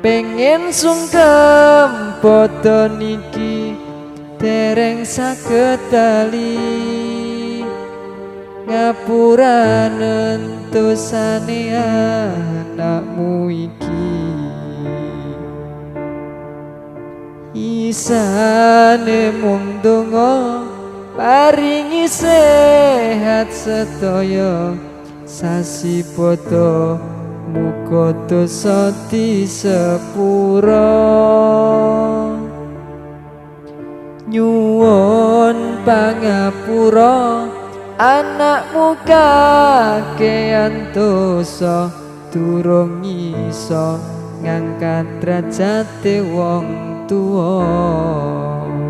pengen sungkem padha niki dereng saged bali ngapuranen dosane anakmu iki isane mung donga paringi sehat sedaya sasi padha muga dosa disepura nyuwun pangapura anakmu kakean dosa durung iso ngangkat derajate wong tuwa.